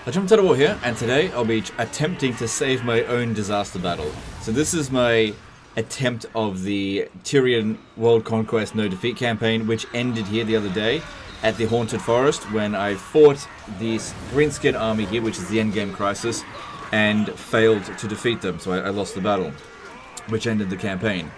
War here, and today I'll be attempting to save my own disaster battle. So this is my attempt of the Tyrion World Conquest No Defeat campaign, which ended here the other day at the Haunted Forest when I fought this Greenskin army here, which is the endgame crisis, and failed to defeat them, so I lost the battle, which ended the campaign.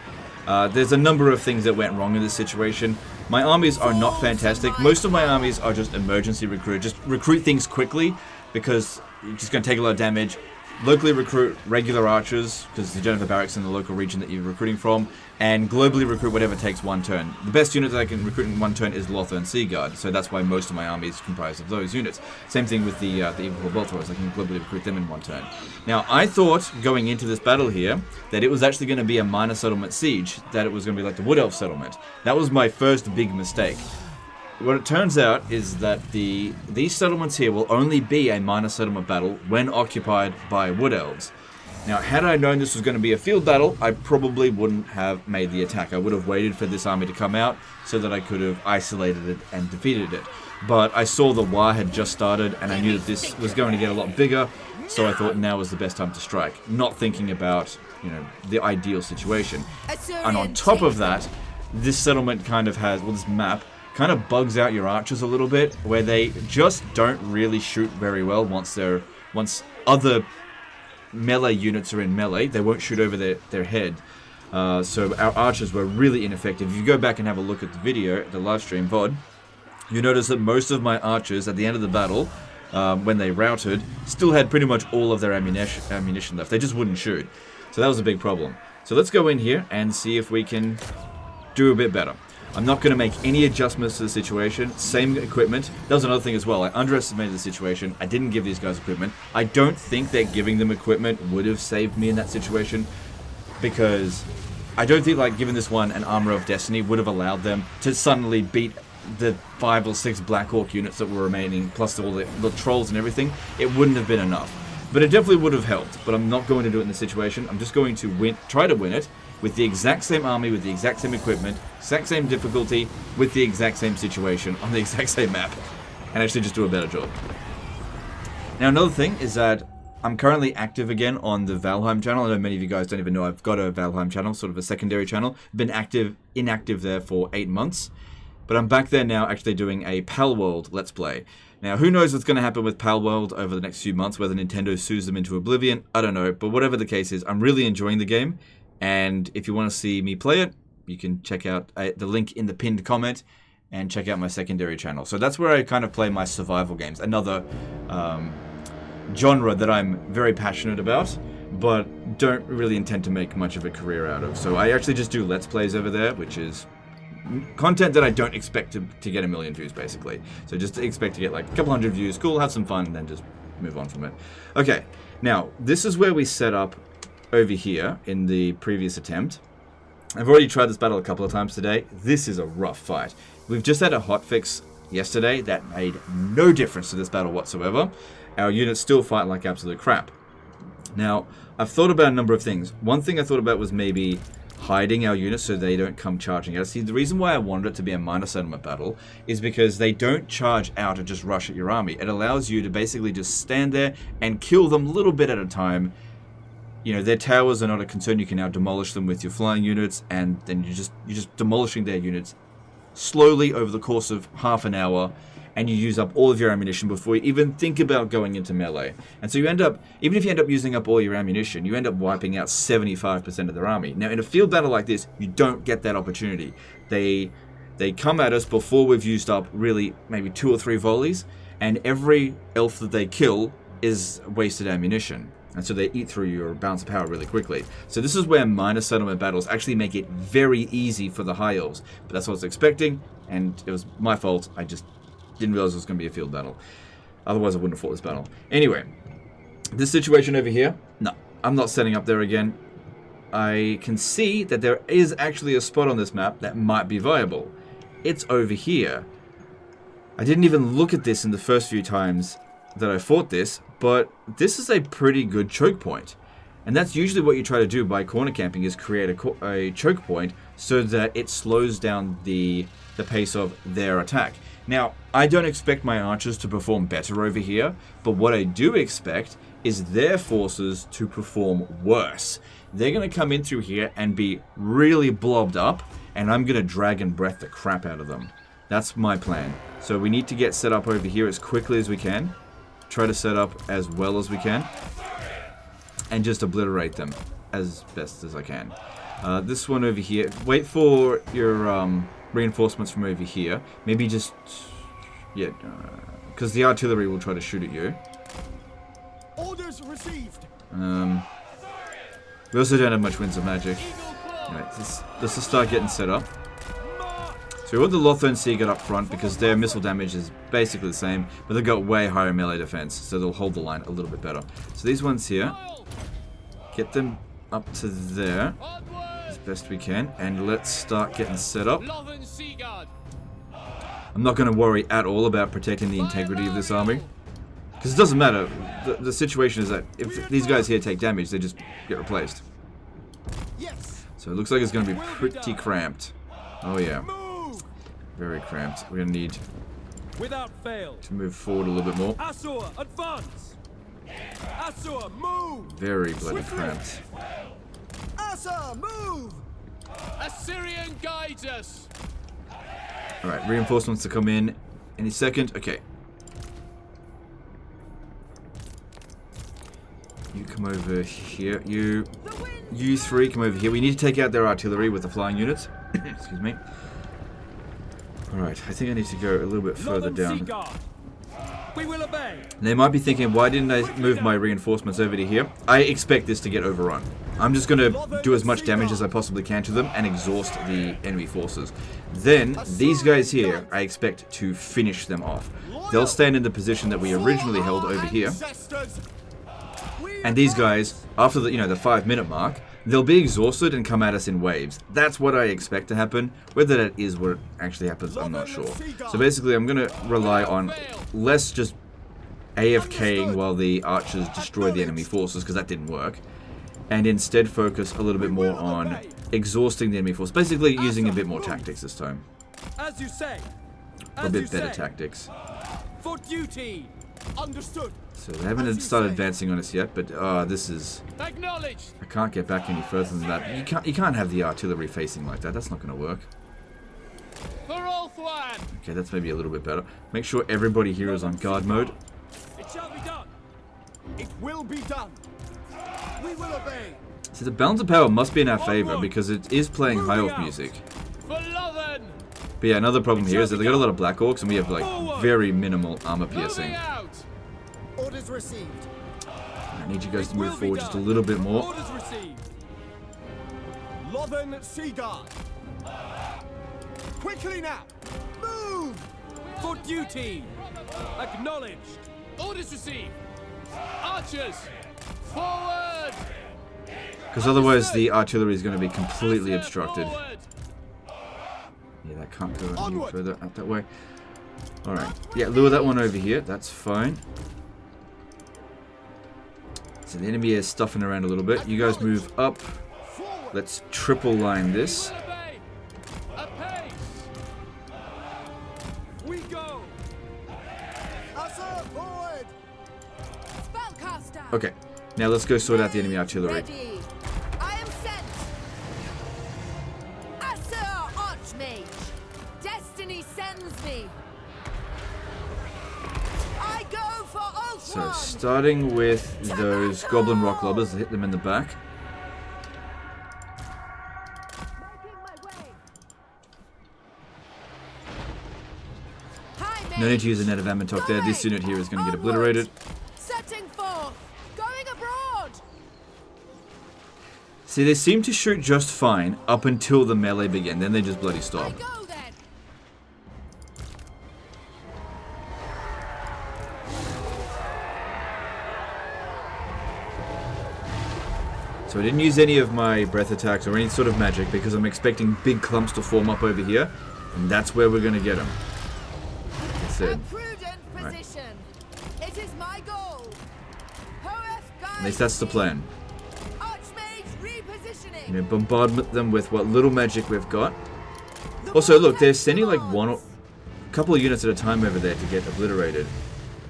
There's a number of things that went wrong in this situation. My armies are not fantastic. Most of my armies are just emergency recruit. Just recruit things quickly because you're just going to take a lot of damage. Locally recruit regular archers because you don't have the barracks in the local region that you're recruiting from. And globally recruit whatever takes one turn. The best unit that I can recruit in one turn is Lothar and Seaguard. So that's why most of my army is comprised of those units. Same thing with the Evil Bolthrowers. I can globally recruit them in one turn. Now, I thought going into this battle here that it was actually going to be a minor settlement siege. That it was going to be like the Wood Elf settlement. That was my first big mistake. What it turns out is that these settlements here will only be a minor settlement battle when occupied by Wood Elves. Now, had I known this was going to be a field battle, I probably wouldn't have made the attack. I would have waited for this army to come out so that I could have isolated it and defeated it. But I saw the war had just started and I knew that this was going to get a lot bigger, so I thought now was the best time to strike, not thinking about, the ideal situation. And on top of that, this settlement kind of has, this map kind of bugs out your archers a little bit, where they just don't really shoot very well once other melee units are in melee. They won't shoot over their head. So our archers were really ineffective. If you go back and have a look at the video, the live stream VOD, you notice that most of my archers at the end of the battle, when they routed, still had pretty much all of their ammunition left. They just wouldn't shoot. So that was a big problem. So let's go in here and see if we can do a bit better. I'm not going to make any adjustments to the situation. Same equipment. That was another thing as well. I underestimated the situation. I didn't give these guys equipment. I don't think that giving them equipment would have saved me in that situation, because I don't think giving this one an Armor of Destiny would have allowed them to suddenly beat the 5 or 6 Black Hawk units that were remaining, plus all the trolls and everything. It wouldn't have been enough. But it definitely would have helped. But I'm not going to do it in this situation. I'm just going to try to win it with the exact same army, with the exact same equipment, exact same difficulty, with the exact same situation, on the exact same map, and actually just do a better job. Now, another thing is that I'm currently active again on the Valheim channel. I know many of you guys don't even know I've got a Valheim channel, sort of a secondary channel. Been inactive there for 8 months, but I'm back there now actually doing a Palworld Let's Play. Now, who knows what's going to happen with Palworld over the next few months, whether Nintendo sues them into oblivion, I don't know, but whatever the case is, I'm really enjoying the game. And if you want to see me play it, you can check out the link in the pinned comment and check out my secondary channel. So that's where I kind of play my survival games. Another genre that I'm very passionate about, but don't really intend to make much of a career out of. So I actually just do Let's Plays over there, which is content that I don't expect to get 1 million views, basically. So just expect to get like a couple hundred views, cool, have some fun, and then just move on from it. Okay, now this is where we set up over here in the previous attempt. I've already tried this battle a couple of times today. This is a rough fight. We've just had a hotfix yesterday that made no difference to this battle whatsoever. Our units still fight like absolute crap. Now, I've thought about a number of things. One thing I thought about was maybe hiding our units so they don't come charging at us. See, the reason why I wanted it to be a minor settlement battle is because they don't charge out and just rush at your army. It allows you to basically just stand there and kill them a little bit at a time. Their towers are not a concern. You can now demolish them with your flying units, and then you're just demolishing their units slowly over the course of half an hour, and you use up all of your ammunition before you even think about going into melee. And so you end up, even if you end up using up all your ammunition, you end up wiping out 75% of their army. Now, in a field battle like this, you don't get that opportunity. They come at us before we've used up really maybe 2 or 3 volleys, and every elf that they kill is wasted ammunition. And so they eat through your balance of power really quickly. So this is where minor settlement battles actually make it very easy for the high elves. But that's what I was expecting, and it was my fault. I just didn't realize it was going to be a field battle. Otherwise, I wouldn't have fought this battle. Anyway, this situation over here, no, I'm not setting up there again. I can see that there is actually a spot on this map that might be viable. It's over here. I didn't even look at this in the first few times that I fought this, but this is a pretty good choke point. And that's usually what you try to do by corner camping, is create a choke point so that it slows down the pace of their attack. Now, I don't expect my archers to perform better over here, but what I do expect is their forces to perform worse. They're going to come in through here and be really blobbed up, and I'm going to dragon breath the crap out of them. That's my plan. So we need to get set up over here as quickly as we can. Try to set up as well as we can. And just obliterate them as best as I can. This one over here. Wait for your reinforcements from over here. Maybe just... yeah, because the artillery will try to shoot at you. Orders received. We also don't have much winds of magic. Right, let's just start getting set up. So we want the Lothern Seagull up front because their missile damage is basically the same, but they've got way higher melee defense, so they'll hold the line a little bit better. So these ones here, get them up to there as best we can, and let's start getting set up. I'm not going to worry at all about protecting the integrity of this army, because it doesn't matter. The situation is that if these guys here take damage, they just get replaced. So it looks like it's going to be pretty cramped. Oh yeah. Very cramped. We're going to need without fail to move forward a little bit more. Assur, advance. Assur, move. Very bloody cramped. Assur, move. Assyrian guides us. Alright, reinforcements to come in any second. Okay. You come over here. You three come over here. We need to take out their artillery with the flying units. Excuse me. Alright, I think I need to go a little bit further down. We will obey. They might be thinking, why didn't I move my reinforcements over to here? I expect this to get overrun. I'm just going to do as much damage as I possibly can to them and exhaust the enemy forces. Then, these guys here, I expect to finish them off. They'll stand in the position that we originally held over here. And these guys, after the 5-minute mark, they'll be exhausted and come at us in waves. That's what I expect to happen. Whether that is what actually happens, I'm not sure. So basically, I'm going to rely on less just AFKing while the archers destroy the enemy forces, because that didn't work. And instead focus a little bit more on exhausting the enemy force. Basically, using a bit more tactics this time. As you say. A bit better tactics. For duty. Understood. So they haven't started advancing on us yet, but this is... Acknowledged. I can't get back any further than that. You can't have the artillery facing like that. That's not going to work. For Ulthuan. Okay, that's maybe a little bit better. Make sure everybody here is on guard mode. It shall be done. It will be done. We will obey. So the balance of power must be in our favor because it is playing high elf music. For Lothern. But yeah, another problem here is that they got a lot of Black Orcs and we have like very minimal armor piercing. Orders received. I need you guys to move forward just a little bit more. Orders received. Lothern Seaguard. Quickly now. Move. For duty. Acknowledged. Orders received. Archers. Forward. Because otherwise the artillery is going to be completely obstructed. Yeah, that can't go any further out that way. Alright. Yeah, lure that one over here. That's fine. So the enemy is stuffing around a little bit. You guys move up. Let's triple line this. We go. Forward. Okay. Now let's go sort out the enemy artillery. I am sent. Assur Archmage. Destiny sends me. I go for Ulthuan. So starting with those goblin rock lobbers, hit them in the back. No need to use a net of Ammontok there. This unit here is going to get obliterated. Setting forth. Going abroad. See, they seem to shoot just fine up until the melee begin. Then they just bloody stop. I go then. So I didn't use any of my breath attacks or any sort of magic because I'm expecting big clumps to form up over here. And that's where we're going to get them. That's it. A prudent position. It is my goal. At least that's the plan. Archmage repositioning. You know, bombard them with what little magic we've got. Also, look, they're sending like a couple of units at a time over there to get obliterated.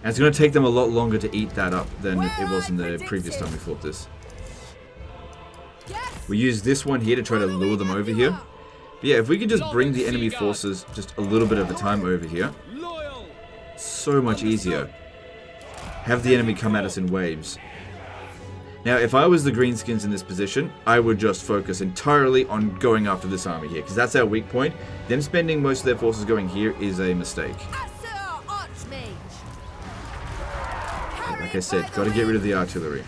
And it's going to take them a lot longer to eat that up than it was in the previous time we fought this. Yes. We use this one here to try to lure them over here. But yeah, if we could just bring the enemy forces just a little bit at a time over here, Loyal. so much easier. Have the enemy come at us in waves. Now, if I was the Greenskins in this position, I would just focus entirely on going after this army here, because that's our weak point. Them spending most of their forces going here is a mistake. Like I said, got to get rid of the artillery.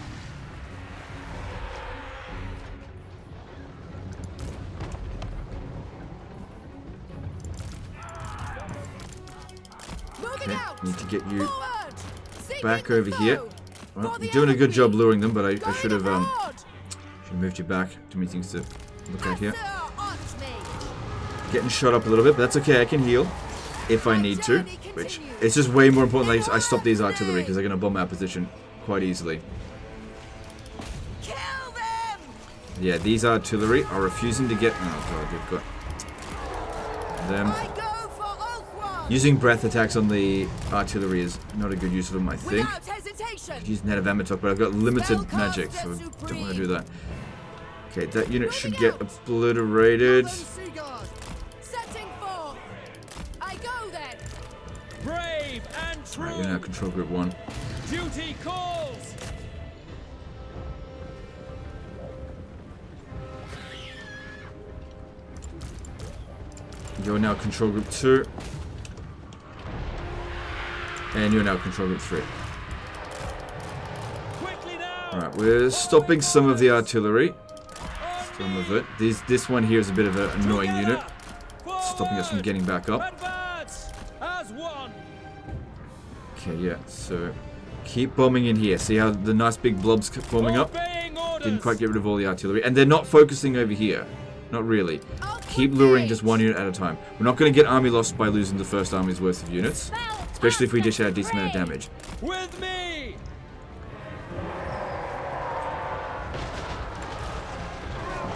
Okay, need to get you back over here. Well, you're doing a good job luring them, but I should have moved you back. Too many things to look at here. Getting shot up a little bit, but that's okay. I can heal if I need to. Which it's just way more important that I stop these artillery because they're going to bomb our position quite easily. Yeah, these artillery are refusing to get. Oh god, they've got them. Using breath attacks on the artillery is not a good use of them, I think. Use net of Amatok, but I've got limited magic, so I don't want to do that. Okay, that unit should get obliterated. Brave and true. Right, you're now control group 1. Duty calls. You're now control group 2. And you're now control group 3. Alright, we're stopping some of the artillery. Some of it. This one here is a bit of an annoying unit. Stopping us from getting back up. Okay, yeah, so keep bombing in here. See how the nice big blobs keep forming up? Didn't quite get rid of all the artillery. And they're not focusing over here. Not really. Keep luring just one unit at a time. We're not going to get army lost by losing the first army's worth of units. Especially if we dish out a decent amount of damage. With me.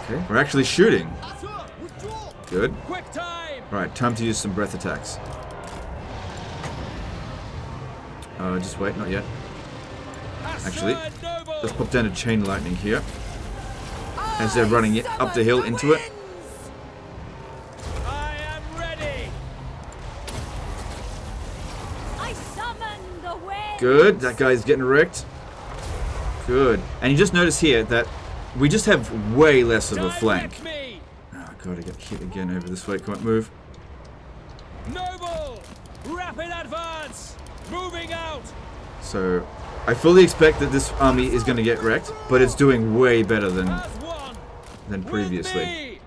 Okay, we're actually shooting. Good. Quick time. Alright, time to use some breath attacks. Just wait, not yet. Actually, let's pop down a chain lightning here. As they're running it up the hill into it. I am ready. I summon the wind. Good, that guy's getting wrecked. Good. And you just notice here that we just have way less of a flank. Oh god, I got hit again over this way. Come on, move. Noble, rapid advance, moving out. So, I fully expect that this army is going to get wrecked, but it's doing way better than previously.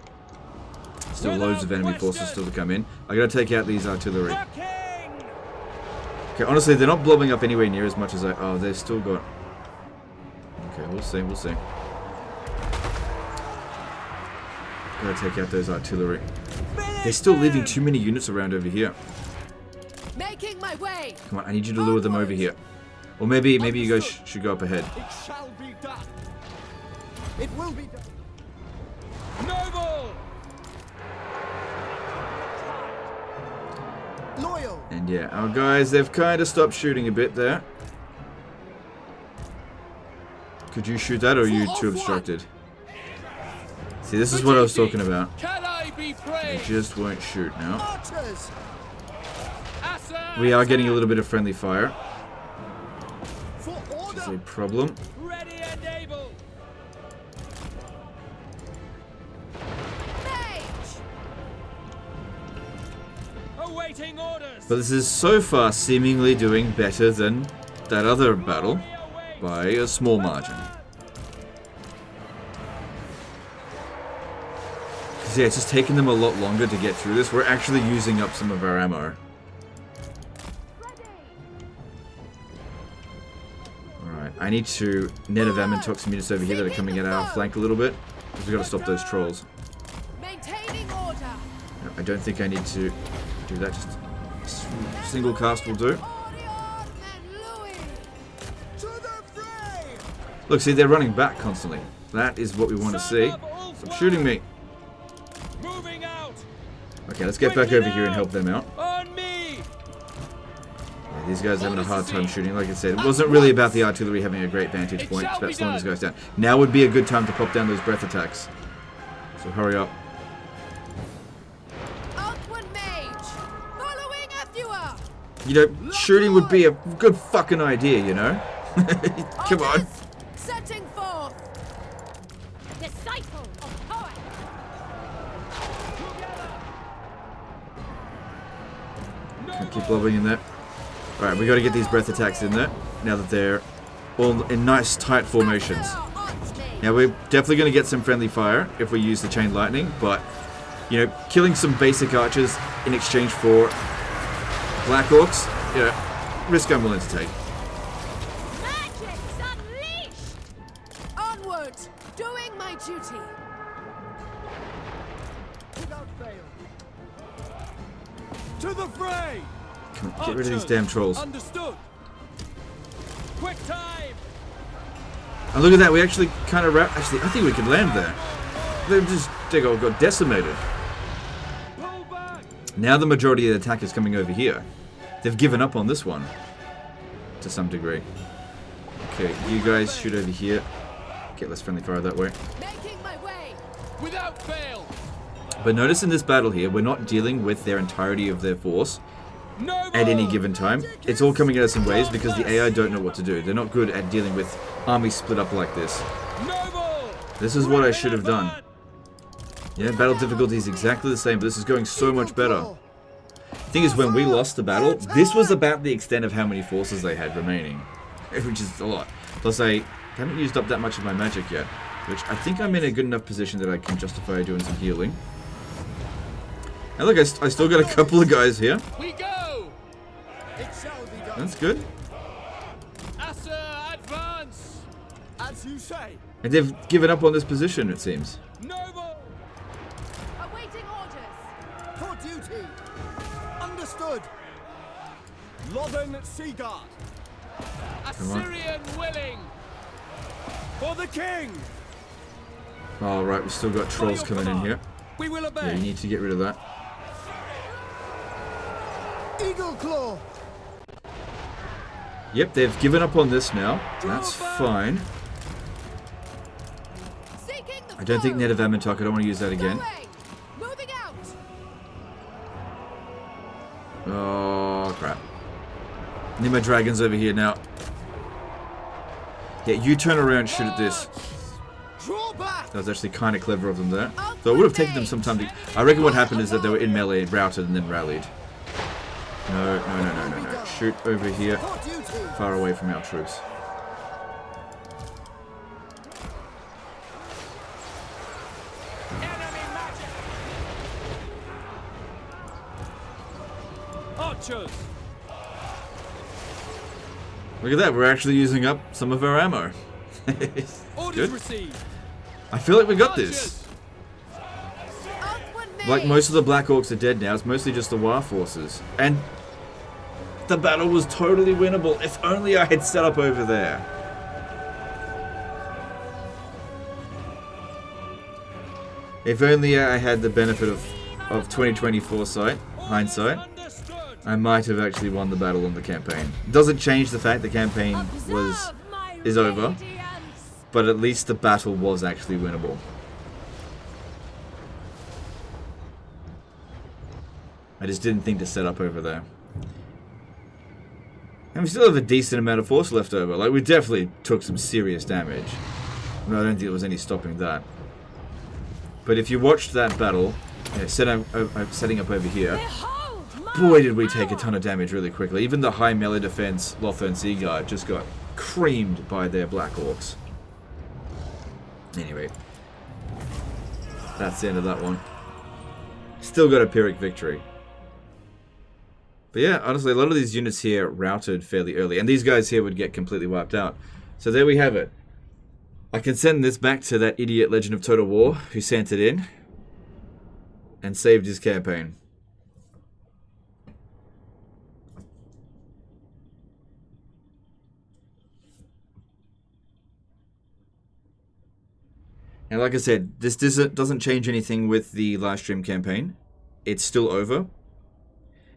Still loads of enemy forces still to come in. I gotta take out these artillery. Okay, honestly, they're not blobbing up anywhere near as much as I. Oh, they've still got. Okay, we'll see. We'll see. Gotta take out those artillery. They're still leaving too many units around over here. Making my way. Come on, I need you to lure them over here. Or maybe you guys should go up ahead. It shall be done. It will be done. Noble. Loyal. And yeah, our guys, they've kind of stopped shooting a bit there. Could you shoot that, or are you too obstructed? See, this is what I was talking about. Can I be They brave? just won't shoot now. Archers. We are getting a little bit of friendly fire. For Which is order. a problem. Ready and able. Mage. Awaiting orders. But this is so far seemingly doing better than that other battle by a small margin. Because yeah, it's just taking them a lot longer to get through this. We're actually using up some of our ammo. Alright, I need to net of Amatok some units over here that are coming at our flank a little bit. Because we've got to stop those trolls. Maintaining order. No, I don't think I need to do that. Just a single cast will do. Orion and Louis. To the fray. Look, see, they're running back constantly. That is what we want to see. Stop shooting me. Moving out. Okay, let's get back over here and help them out. On me. These guys are having a hard time shooting. Like I said, it wasn't really about the artillery having a great vantage point. It's about slowing these guys down. Now would be a good time to pop down those breath attacks. So hurry up. You know, shooting would be a good fucking idea, you know? Come on. Setting forth. Disciple of poet. Keep lobbing in there. Alright, we got to get these breath attacks in there. Now that they're all in nice tight formations. Now we're definitely going to get some friendly fire if we use the chain lightning. But, you know, killing some basic archers in exchange for Black Orcs, you know, risk I'm willing to take. Magic's unleashed! Onward, doing my duty. Without fail. To the fray! Come on, get rid of these damn trolls. Understood. Quick time. And look at that, we actually kind of actually, I think we could land there. They all got decimated. Pull back. Now the majority of the attack is coming over here. They've given up on this one. To some degree. Okay, you guys shoot over here. Get less friendly fire that way. Making my way. Without fail. But notice in this battle here, we're not dealing with their entirety of their force Noble. at any given time. It's all coming at us in waves because the AI don't know what to do. They're not good at dealing with armies split up like this. Noble. This is what I should have done. Yeah, battle difficulty is exactly the same, but this is going so much better. The thing is, when we lost the battle, this was about the extent of how many forces they had remaining. Which is a lot. Plus, I haven't used up that much of my magic yet. Which I think I'm in a good enough position that I can justify doing some healing. And look, I still got a couple of guys here. We go. It shall be done. That's good. Asa, advance. As you say. And they've given up on this position, it seems. Noble. Awaiting orders. For duty. Understood. Lothen Seaguard. Assyrian willing. For the king. Alright, we've still got trolls coming in here. We will Yeah, obey. you need to get rid of that. Eagle Claw. Yep, they've given up on this now. That's fine. Seeking the I don't think foe. Net of Amantok, I don't want to use that again. Away. Moving out. Oh, crap. Need my dragons over here now. Yeah, you turn around and shoot at this. Draw back. That was actually kind of clever of them there. So it would have taken them some time to... I reckon what happened is that they were in melee, routed, and then rallied. No. Shoot over here, For duty. far away from our troops. Enemy magic. Archers. Look at that, we're actually using up some of our ammo. Orders Good. received. I feel like we got this. Upward Like main. most of the Black Orcs are dead now, it's mostly just the War forces. And the battle was totally winnable if only I had set up over there. If only I had the benefit of 2020 foresight, hindsight, Understood. I might have actually won the battle on the campaign. Doesn't change the fact the campaign is over, but at least the battle was actually winnable. I just didn't think to set up over there. And we still have a decent amount of force left over. Like, we definitely took some serious damage. No, I don't think there was any stopping that. But if you watched that battle, setting up over here, boy did we take a ton of damage really quickly. Even the high melee defense Lothern Seaguard just got creamed by their Black Orcs. Anyway, that's the end of that one. Still got a Pyrrhic victory. But yeah, honestly, a lot of these units here routed fairly early. And these guys here would get completely wiped out. So there we have it. I can send this back to that idiot Legend of Total War who sent it in. And saved his campaign. And like I said, this doesn't change anything with the live stream campaign. It's still over.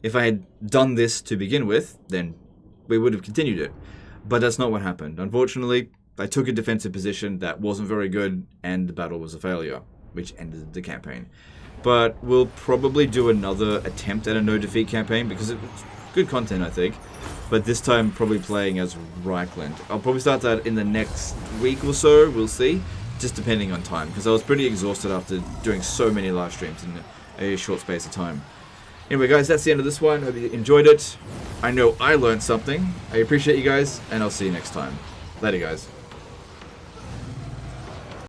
If I had done this to begin with, then we would have continued it. But that's not what happened. Unfortunately, I took a defensive position that wasn't very good, and the battle was a failure, which ended the campaign. But we'll probably do another attempt at a no-defeat campaign, because it's good content, I think. But this time, probably playing as Reichland. I'll probably start that in the next week or so, we'll see. Just depending on time, because I was pretty exhausted after doing so many live streams in a short space of time. Anyway, guys, that's the end of this one. Hope you enjoyed it. I know I learned something. I appreciate you guys, and I'll see you next time. Later, guys.